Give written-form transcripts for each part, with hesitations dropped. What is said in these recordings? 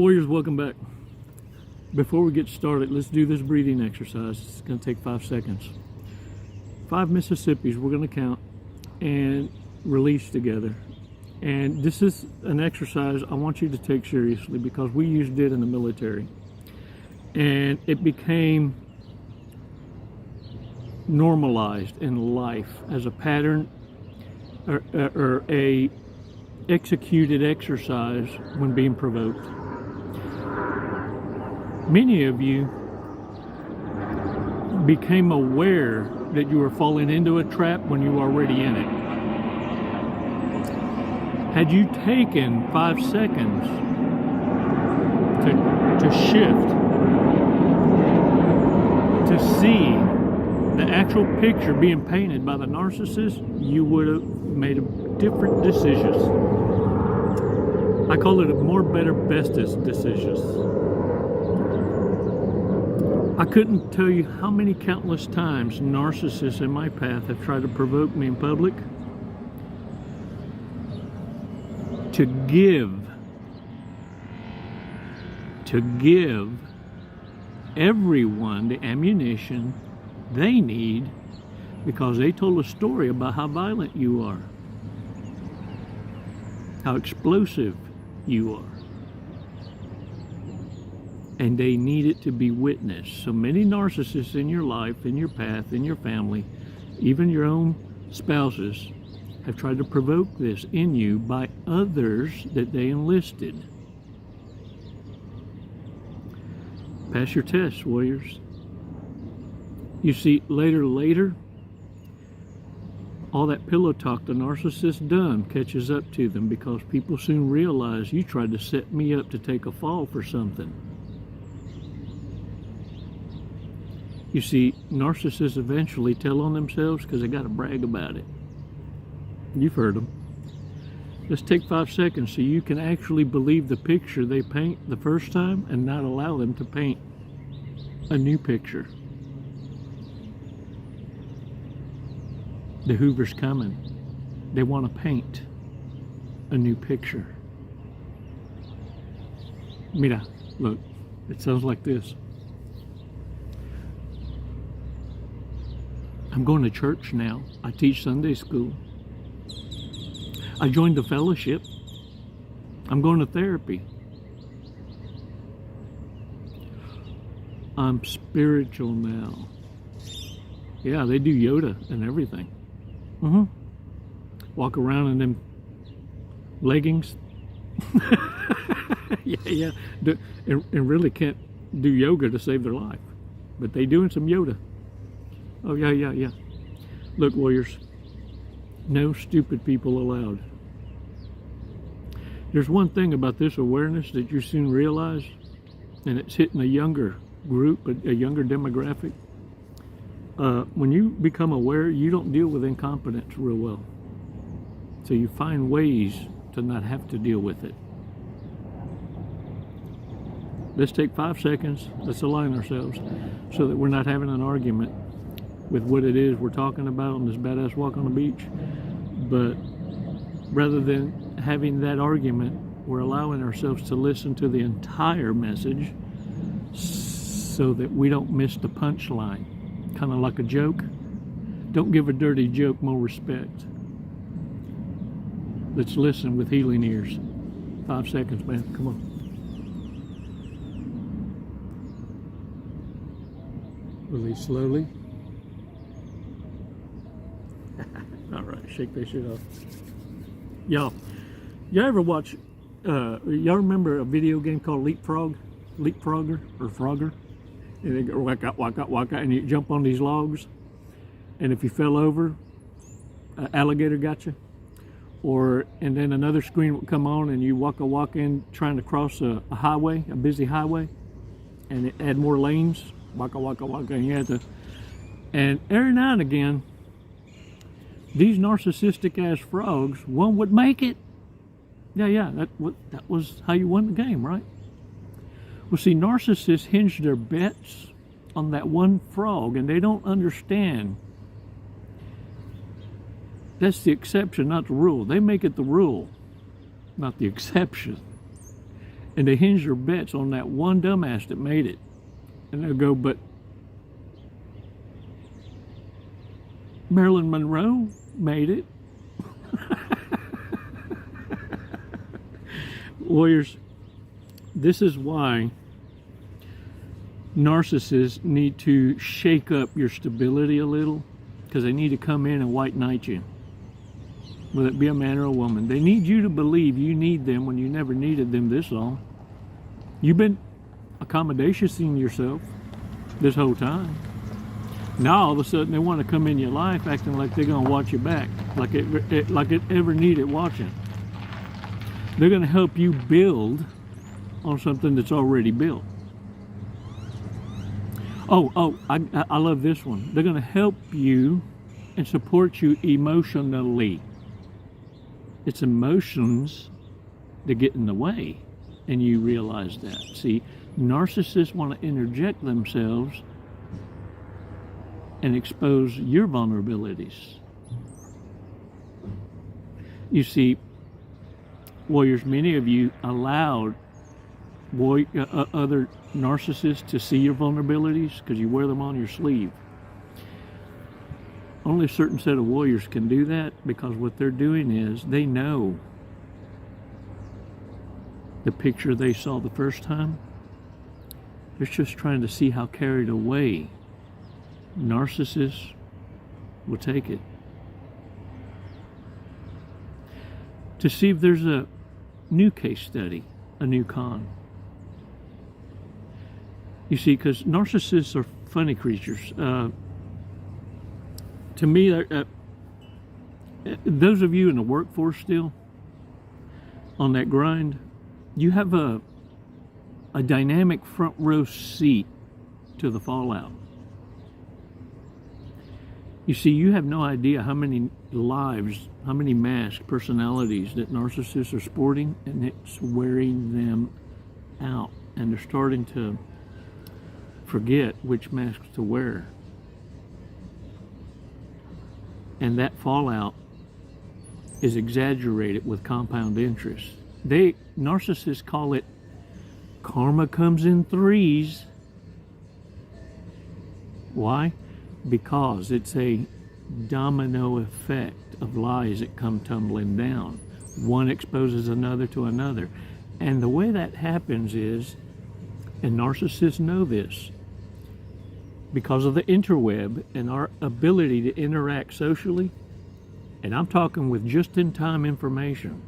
Warriors, welcome back. Before we get started, let's do this breathing exercise. It's going to take 5 seconds. 5 Mississippis we're going to count and release together. And this is an exercise I want you to take seriously because we used it in the military. And it became normalized in life as a pattern or a executed exercise when being provoked. Many of you became aware that you were falling into a trap when you were already in it. Had you taken 5 seconds to shift, to see the actual picture being painted by the narcissist, you would have made a different decisions. I call it a more, better, bestest decisions. I couldn't tell you how many countless times narcissists in my path have tried to provoke me in public to give everyone the ammunition they need because they told a story about how violent you are, how explosive you are. And they need it to be witnessed. So many narcissists in your life, in your path, in your family, even your own spouses, have tried to provoke this in you by others that they enlisted. Pass your test, warriors. You see, later, all that pillow talk the narcissist done catches up to them because people soon realize you tried to set me up to take a fall for something. You see, narcissists eventually tell on themselves because they got to brag about it. You've heard them. Let's take 5 seconds so you can actually believe the picture they paint the first time and not allow them to paint a new picture. The Hoover's coming. They want to paint a new picture. Mira, look, it sounds like this. I'm going to church now. I teach Sunday school. I joined the fellowship. I'm going to therapy. I'm spiritual now. Yeah, they do yoga and everything. Walk around in them leggings. yeah. And really can't do yoga to save their life. But they doing some yoga. Oh, yeah. Look, warriors, no stupid people allowed. There's one thing about this awareness that you soon realize, and it's hitting a younger group, a younger demographic. When you become aware, you don't deal with incompetence real well. So you find ways to not have to deal with it. Let's take 5 seconds. Let's align ourselves so that we're not having an argument with what it is we're talking about on this badass walk on the beach. But rather than having that argument, we're allowing ourselves to listen to the entire message so that we don't miss the punchline. Kind of like a joke. Don't give a dirty joke more respect. Let's listen with healing ears. 5 seconds, man. Come on. Release slowly. All right, shake that shit off. Y'all ever watch, y'all remember a video game called Leapfrogger or Frogger? And they go walk out, and you jump on these logs. And if you fell over, an alligator got you. And then another screen would come on and you walk in trying to cross a highway, a busy highway. And it had more lanes, waka, and you had to, and every now and again, these narcissistic ass frogs, one would make it. Yeah, that was how you won the game, right? Well, see, narcissists hinge their bets on that one frog, and they don't understand. That's the exception, not the rule. They make it the rule, not the exception. And they hinge their bets on that one dumbass that made it. And they'll go, but Marilyn Monroe made it. Warriors, this is why narcissists need to shake up your stability a little, because they need to come in and white knight you, whether it be a man or a woman. They need you to believe you need them when you never needed them this long. You've been accommodating yourself this whole time. Now all of a sudden they want to come in your life acting like they're going to watch your back, like it ever needed watching. They're going to help you build on something that's already built. I love this one. They're going to help you and support you emotionally. It's emotions that get in the way, and you realize that. See, narcissists want to interject themselves and expose your vulnerabilities. You see, warriors, many of you allowed other narcissists to see your vulnerabilities because you wear them on your sleeve. Only a certain set of warriors can do that, because what they're doing is they know the picture they saw the first time. They're just trying to see how carried away narcissists will take it. To see if there's a new case study, a new con. You see, because narcissists are funny creatures. To me, those of you in the workforce still, on that grind, you have a dynamic front row seat to the fallout. You see, you have no idea how many lives, how many masked personalities that narcissists are sporting, and it's wearing them out. And they're starting to forget which masks to wear. And that fallout is exaggerated with compound interest. Narcissists call it karma comes in threes. Why? Because it's a domino effect of lies that come tumbling down. One exposes another to another. And the way that happens is, and narcissists know this, because of the interweb and our ability to interact socially, and I'm talking with just-in-time information,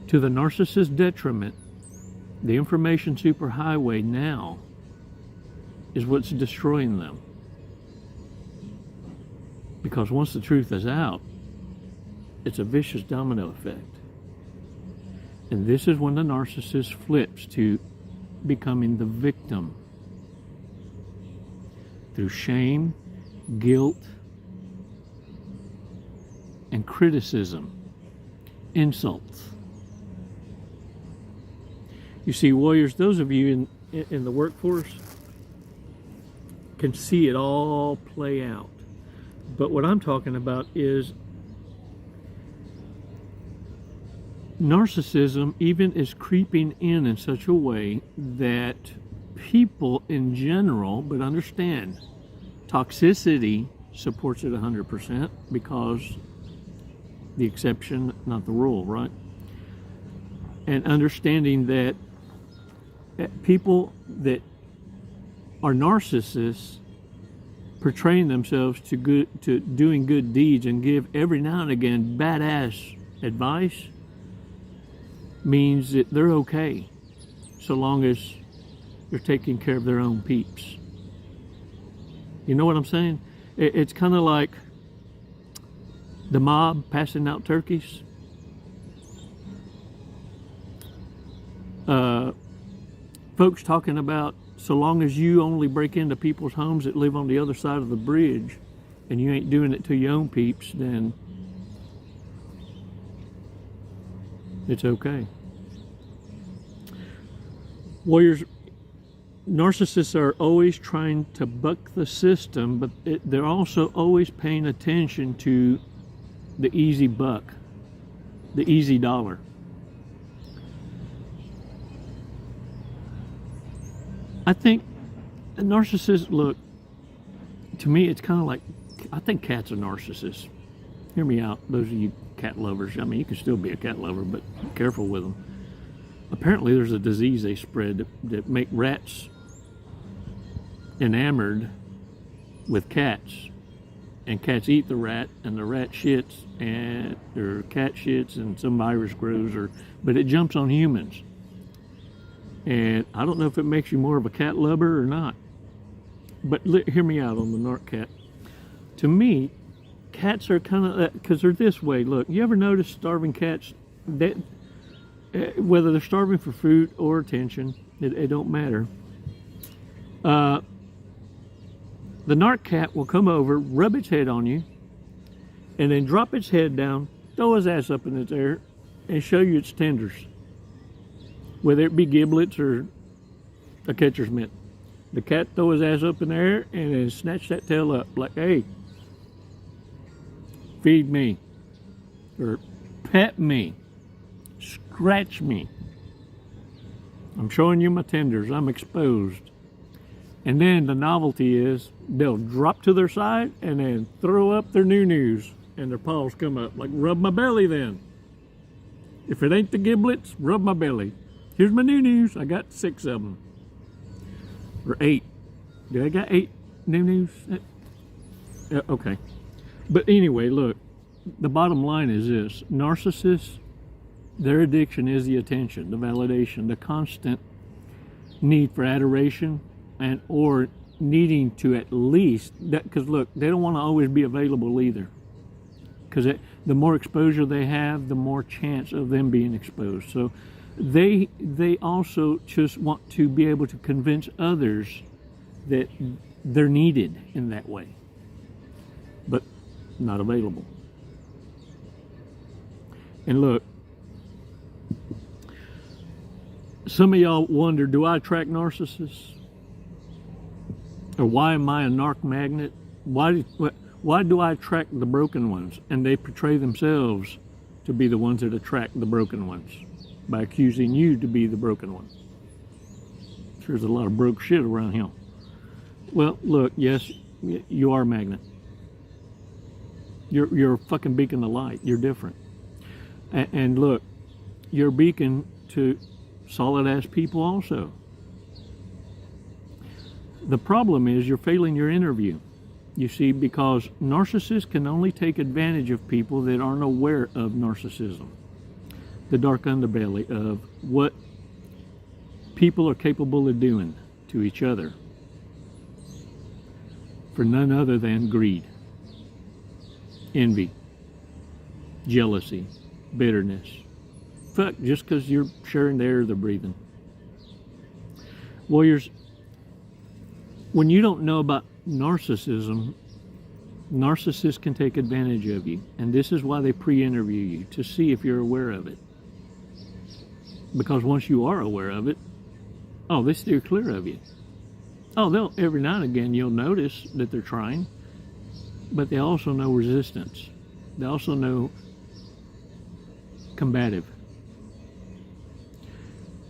to the narcissist's detriment, the information superhighway now is what's destroying them. Because once the truth is out, it's a vicious domino effect. And this is when the narcissist flips to becoming the victim through shame, guilt, and criticism, insults. You see, warriors, those of you in the workforce can see it all play out. But what I'm talking about is narcissism even is creeping in such a way that people in general, but understand, toxicity supports it 100%, because the exception, not the rule, right? And understanding that people that are narcissists portraying themselves to doing good deeds and give every now and again badass advice means that they're okay, so long as they're taking care of their own peeps. You know what I'm saying? It's kind of like the mob passing out turkeys. Folks talking about, so long as you only break into people's homes that live on the other side of the bridge and you ain't doing it to your own peeps, then it's okay. Warriors, narcissists are always trying to buck the system, but they're also always paying attention to the easy buck, the easy dollar. I think a narcissist, look, to me, it's kind of like, I think cats are narcissists. Hear me out, those of you cat lovers. I mean, you can still be a cat lover, but be careful with them. Apparently, there's a disease they spread that make rats enamored with cats, and cats eat the rat, and the rat shits, or cat shits, and some virus grows, but it jumps on humans. And I don't know if it makes you more of a cat lover or not. But hear me out on the narc cat. To me, cats are kind of, because they're this way. Look, you ever notice starving cats, that, whether they're starving for food or attention, it don't matter. The narc cat will come over, rub its head on you, and then drop its head down, throw his ass up in its air, and show you its tenders. Whether it be giblets or a catcher's mitt. The cat throw his ass up in the air and then snatch that tail up like, hey, feed me, or pet me, scratch me. I'm showing you my tenders, I'm exposed. And then the novelty is they'll drop to their side and then throw up their new-news and their paws come up, like, rub my belly then. If it ain't the giblets, rub my belly. Here's my new-news, I got 6 of them. Or 8. Did I got 8 new-news? Okay. But anyway, look, the bottom line is this. Narcissists, their addiction is the attention, the validation, the constant need for adoration, and or needing to at least, because look, they don't want to always be available either. Because the more exposure they have, the more chance of them being exposed. So they also just want to be able to convince others that they're needed in that way, but not available. And look, some of y'all wonder, do I attract narcissists? Or why am I a narc magnet? Why do I attract the broken ones? And they portray themselves to be the ones that attract the broken ones by accusing you to be the broken one. There's a lot of broke shit around here. Well, look, yes, you are a magnet. You're a fucking beacon of light. You're different. And look, you're a beacon to solid-ass people also. The problem is you're failing your interview. You see, because narcissists can only take advantage of people that aren't aware of narcissism. The dark underbelly of what people are capable of doing to each other for none other than greed, envy, jealousy, bitterness. Fuck, just because you're sharing the air they're breathing. Warriors, when you don't know about narcissism, narcissists can take advantage of you. And this is why they pre-interview you, to see if you're aware of it. Because once you are aware of it, oh, they steer clear of you. Oh, every now and again you'll notice that they're trying, but they also know resistance. They also know combative.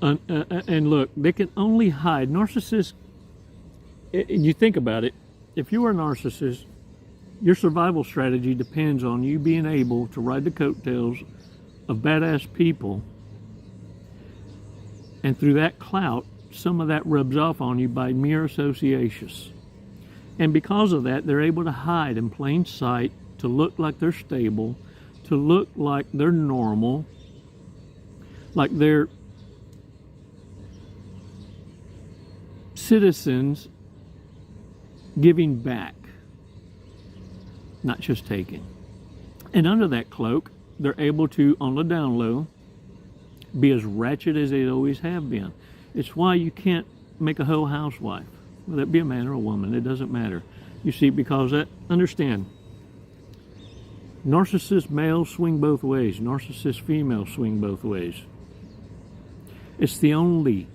And look, they can only hide. Narcissists, you think about it, if you are a narcissist, your survival strategy depends on you being able to ride the coattails of badass people, and through that clout, some of that rubs off on you by mere associations. And because of that, they're able to hide in plain sight, to look like they're stable, to look like they're normal, like they're citizens giving back, not just taking. And under that cloak, they're able to, on the down low, be as ratchet as they always have been. It's why you can't make a whole housewife, whether it be a man or a woman, it doesn't matter. You see, because understand, narcissist males swing both ways, narcissist females swing both ways. It's the only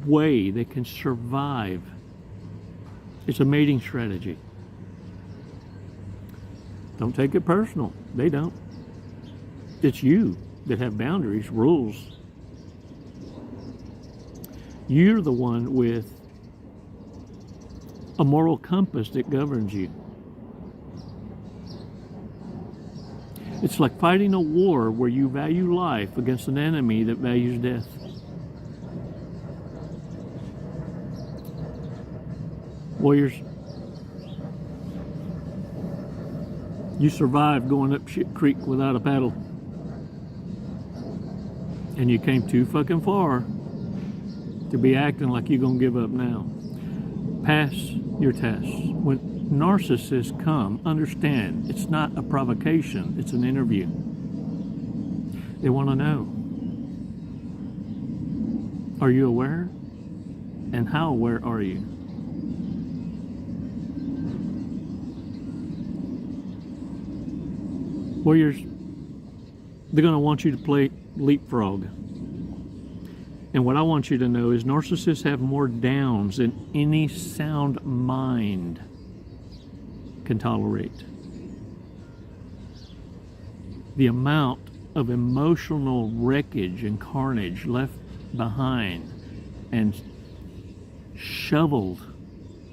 way they can survive. It's a mating strategy. Don't take it personal. They don't. It's you that have boundaries, rules. You're the one with a moral compass that governs you. It's like fighting a war where you value life against an enemy that values death. Warriors, you survived going up shit creek without a paddle. And you came too fucking far to be acting like you're gonna give up now. Pass your tests. When narcissists come, understand it's not a provocation, it's an interview. They want to know, are you aware? And how aware are you? Warriors, they're going to want you to play leapfrog. And what I want you to know is narcissists have more downs than any sound mind can tolerate. The amount of emotional wreckage and carnage left behind and shoveled,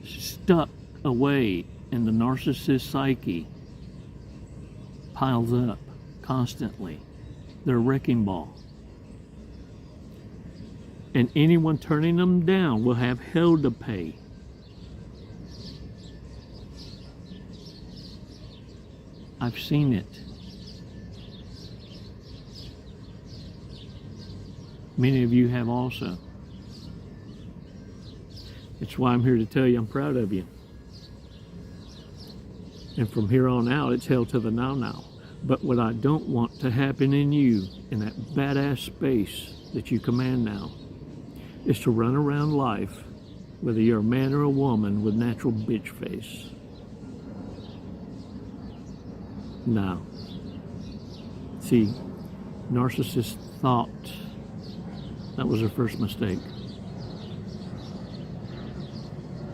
stuck away in the narcissist psyche piles up constantly. They're a wrecking ball. And anyone turning them down will have hell to pay. I've seen it. Many of you have also. It's why I'm here to tell you I'm proud of you. And from here on out, it's hell to the now. But what I don't want to happen in you, in that badass space that you command now, is to run around life, whether you're a man or a woman, with natural bitch face. Now, see, narcissists thought that was their first mistake.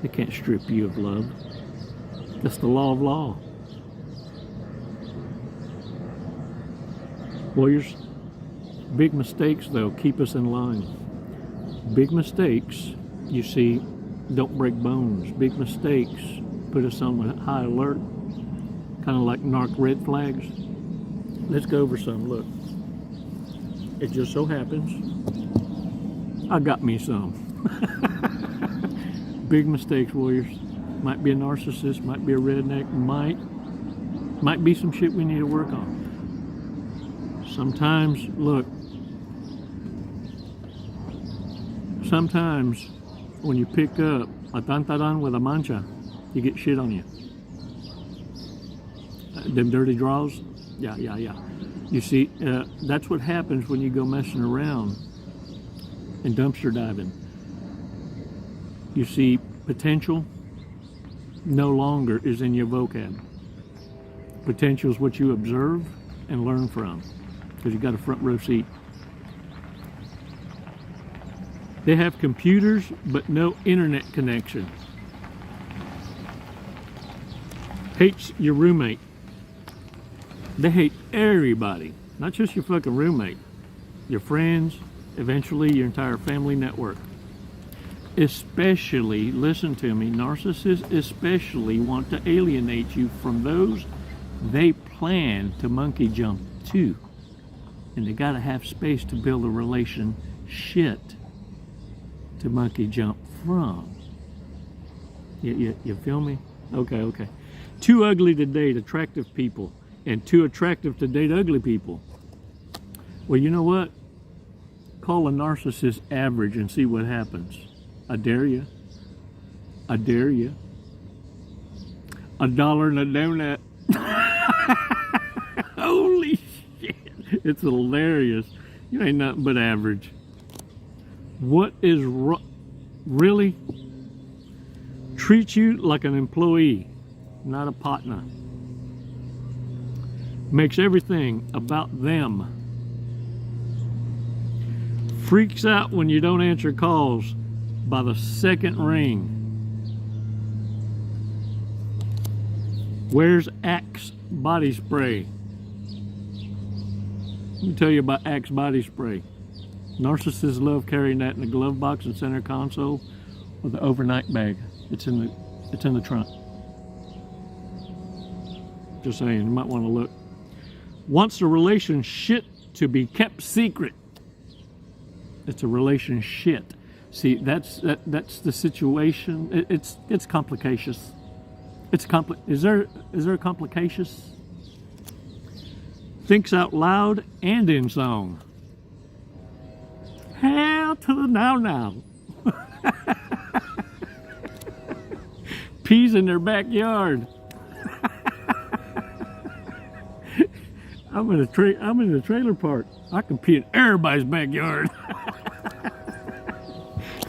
They can't strip you of love. That's the law of law. Warriors, big mistakes, though, keep us in line. Big mistakes, you see, don't break bones. Big mistakes put us on high alert, kind of like narc red flags. Let's go over some. Look, it just so happens I got me some. Big mistakes, warriors. Might be a narcissist, might be a redneck, might be some shit we need to work on. Sometimes, look, sometimes when you pick up a tantaran with a mancha, you get shit on you. Them dirty draws, yeah. You see, that's what happens when you go messing around and dumpster diving. You see, potential no longer is in your vocab. Potential is what you observe and learn from, because you got a front row seat. They have computers, but no internet connection. Hates your roommate. They hate everybody, not just your fucking roommate, your friends, eventually your entire family network. Especially, listen to me, narcissists especially want to alienate you from those they plan to monkey jump to. And they gotta have space to build a relationship to monkey jump from. You feel me? Okay. Too ugly to date attractive people and too attractive to date ugly people. Well, you know what? Call a narcissist average and see what happens. I dare you. $1 and a donut. Holy shit. It's hilarious. You ain't nothing but average. What is really? Treat you like an employee, not a partner. Makes everything about them. Freaks out when you don't answer calls by the second ring. Where's Axe body spray? Let me tell you about Axe body spray. Narcissists love carrying that in the glove box and center console or the overnight bag. It's in It's in the trunk. Just saying, you might want to look. Wants a relationship to be kept secret. It's a relationship. See, that's the situation. It's complications. It's is there a complications? Thinks out loud and in song. Hell to the now. Peas in their backyard. I'm in the trailer park. I can pee in everybody's backyard.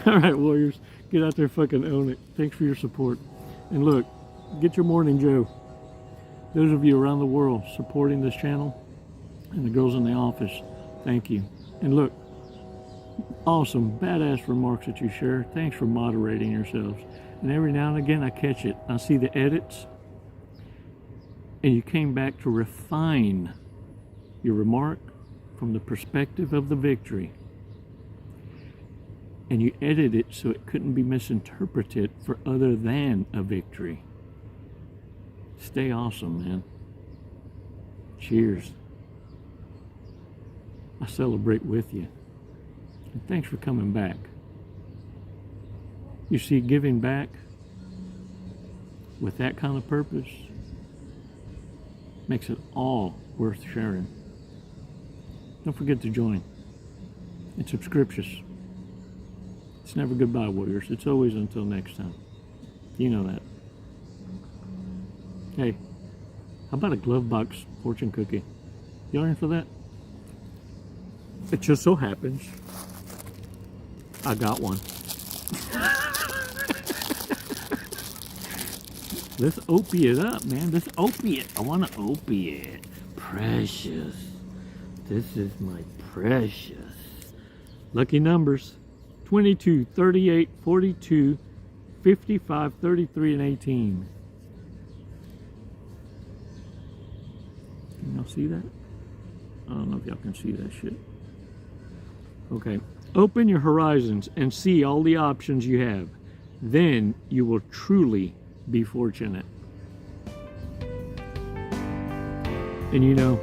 All right, warriors, get out there, fucking own it. Thanks for your support. And look, get your morning Joe. Those of you around the world supporting this channel and the girls in the office, thank you. And look, awesome, badass remarks that you share. Thanks for moderating yourselves. And every now and again I catch it. I see the edits, and you came back to refine your remark from the perspective of the victory. And you edit it so it couldn't be misinterpreted for other than a victory. Stay awesome, man. Cheers. I celebrate with you. And thanks for coming back. You see, giving back with that kind of purpose makes it all worth sharing. Don't forget to join. It's subscriptions. It's never goodbye, warriors. It's always until next time. You know that. Hey, how about a glove box fortune cookie? Y'all in for that? It just so happens I got one. Let's opiate up, man. Let's opiate. I want to opiate. Precious. This is my precious. Lucky numbers. 22, 38, 42, 55, 33, and 18. Can y'all see that? I don't know if y'all can see that shit. Okay. Open your horizons and see all the options you have. Then you will truly be fortunate. And you know,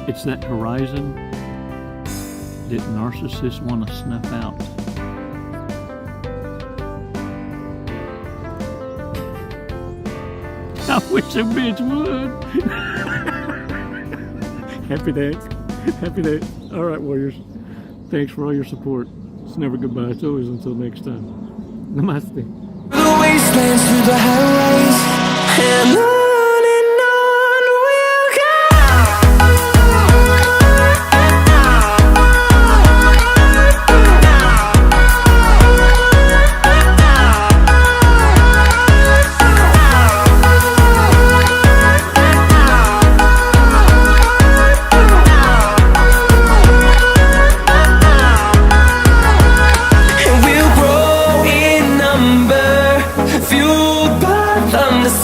it's that horizon that narcissists want to snuff out. I wish a bitch would. Happy day. Happy day. All right, warriors. Thanks for all your support. It's never goodbye. It's always until next time. Namaste. The wastelands through the highways and on.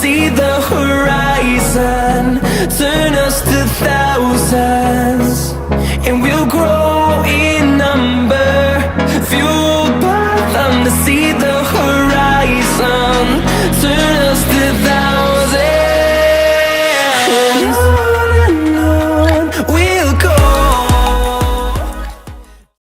See the horizon turn us to thousands.